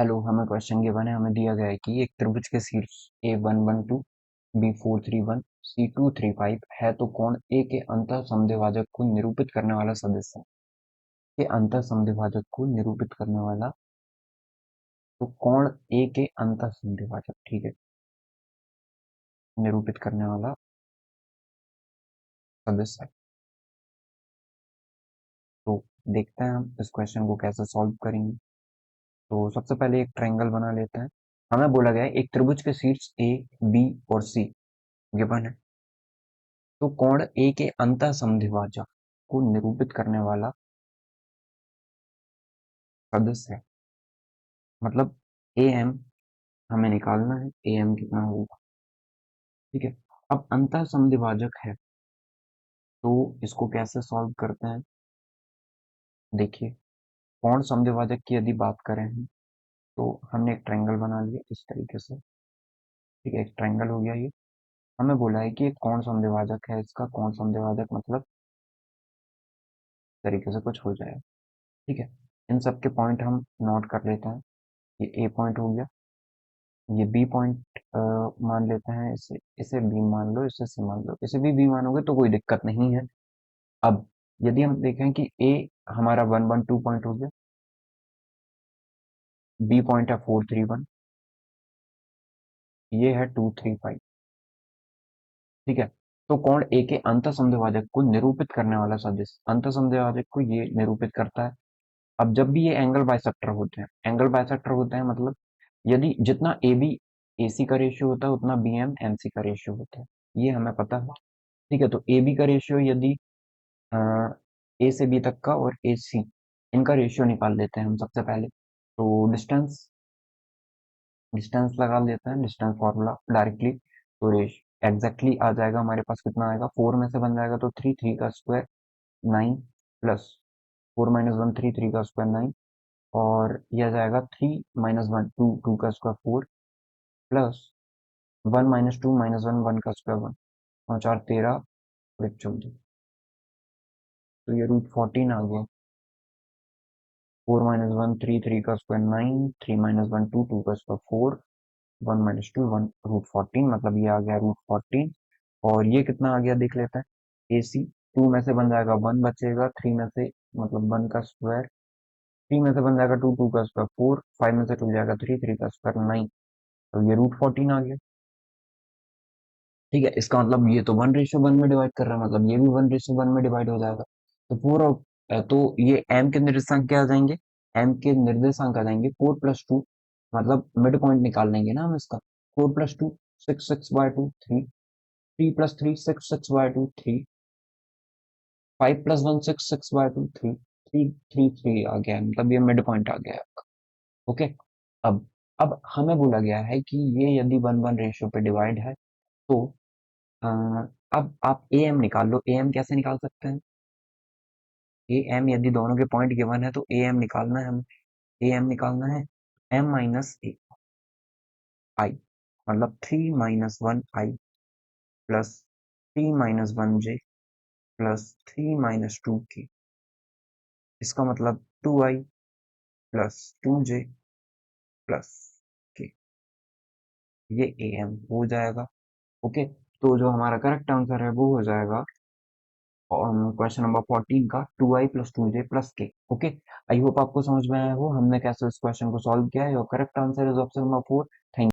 Hello, हमें question given है। हमें दिया गया है कि एक त्रिभुज के शीर्ष A112 B431 C235 है तो कोण A के अंतः समद्विभाजक को निरूपित करने वाला सदस्य है। के अंतः समद्विभाजक को निरूपित करने वाला, तो कोण A के अंतः समद्विभाजक, ठीक है, निरूपित करने वाला सदस्य है। तो देखते हैं हम इस क्वेश्चन को कैसे सॉल्व करेंगे। तो सबसे पहले एक ट्रायंगल बना लेते हैं। हमें बोला गया है एक त्रिभुज के शीर्ष A, B और C गिवन है, तो कोण ए के अंतः समद्विभाजक को निरूपित करने वाला सदस्य है। मतलब ए एम हमें निकालना है, ए एम कितना होगा, ठीक है। अब अंतः समद्विभाजक है तो इसको कैसे सॉल्व करते हैं। देखिए, कोण समद्विभाजक की यदि बात करें हम, तो हमने एक ट्रायंगल बना लिया इस तरीके से, ठीक है, एक ट्रायंगल हो गया ये। हमें बोला है कि एक कोण समद्विभाजक है, इसका कोण समद्विभाजक मतलब इस तरीके से कुछ हो जाएगा, ठीक है। इन सब के पॉइंट हम नोट कर लेते हैं। ये ए पॉइंट हो गया, ये बी पॉइंट मान लेते हैं, इसे इसे बी मान लो, इसे सी मान लो, इसे भी बी मानोगे तो कोई दिक्कत नहीं है। अब यदि हम देखें कि ए हमारा 112 पॉइंट हो गया, बी पॉइंट है 431, ये है 235, ठीक है। तो कोण ए के अंतः समद्विभाजक को निरूपित करने वाला सदिश, अंतः समद्विभाजक को ये निरूपित करता है। अब जब भी ये एंगल बाइसेक्टर होते हैं, एंगल बाइसेक्टर होते हैं मतलब यदि जितना ए बी ए सी का रेशियो होता है उतना बी एम एम सी का रेशियो होता है, ये हमें पता है, ठीक है। तो ए बी का रेशियो यदि ए से बी तक का और ए सी, इनका रेशियो निकाल लेते हैं हम सबसे पहले। तो डिस्टेंस डिस्टेंस लगा लेते हैं, डिस्टेंस फॉर्मूला डायरेक्टली। तो रेशियो एग्जैक्टली आ जाएगा हमारे पास, कितना आएगा, 4 में से बन जाएगा तो 3, 3 का स्क्वायर 9 प्लस 4 माइनस 1 3, 3 का स्क्वायर 9, और यह आ जाएगा 3 माइनस 1 2, 2 का स्क्वायर 4 प्लस 1 माइनस 2 माइनस 1 1 का स्क्वायर 1, और 4 13 और 1 14, तो ये रूट 14 आ गया। 4 माइनस 1 3, 3 का स्क्वायर 9, 3 माइनस 1 2, 2 का स्क्वायर 4, 1 माइनस 2 1 रूट 14, मतलब ये आ गया रूट 14। और ये कितना आ गया देख लेते हैं। ए सी 2 में से बन जाएगा 1 बचेगा, 3 में से मतलब 1 का स्क्वायर, 3 में से बन जाएगा 2, 2 का स्क्वायर 4, 5 में से 2 जाएगा 3, 3 का स्क्वायर 9, तो ये रूट 14 आ गया, ठीक है। इसका मतलब ये तो 1:1 में डिवाइड कर रहा है, मतलब ये भी 1:1 में डिवाइड हो जाएगा। तो फोर और तो ये m के निर्देशांक क्या आ जाएंगे, m के निर्देशांक आ जाएंगे 4+2, मतलब मिड पॉइंट निकाल लेंगे ना हम इसका। 4+2 6, 6/2 3, 3+3 6, 6/2 3, 5+1 6, 6/2 3, 3 3 3 आ गया है, मतलब ये मिड पॉइंट आ गया है आपका। ओके। अब अब हमें बोला गया है कि ये यदि 1:1 पे डिवाइड है तो अ, अब आप ए एम निकाल लो। ए एम कैसे निकाल सकते हैं, ए एम यदि दोनों के पॉइंट गिवन है तो ए एम निकालना है हमें। ए एम निकालना है एम माइनस ए आई, मतलब 3 - 1 आई प्लस 3 - 1 जे प्लस 3 - 2 के, इसका मतलब 2i प्लस 2j प्लस के, ये ए एम हो जाएगा। ओके, तो जो हमारा करेक्ट आंसर है वो हो जाएगा क्वेश्चन नंबर 14 का 2i प्लस 2j प्लस के। ओके, आई होप आपको समझ में आया हो हमने कैसे इस क्वेश्चन को सॉल्व किया है। Your correct answer is option number 4। Thank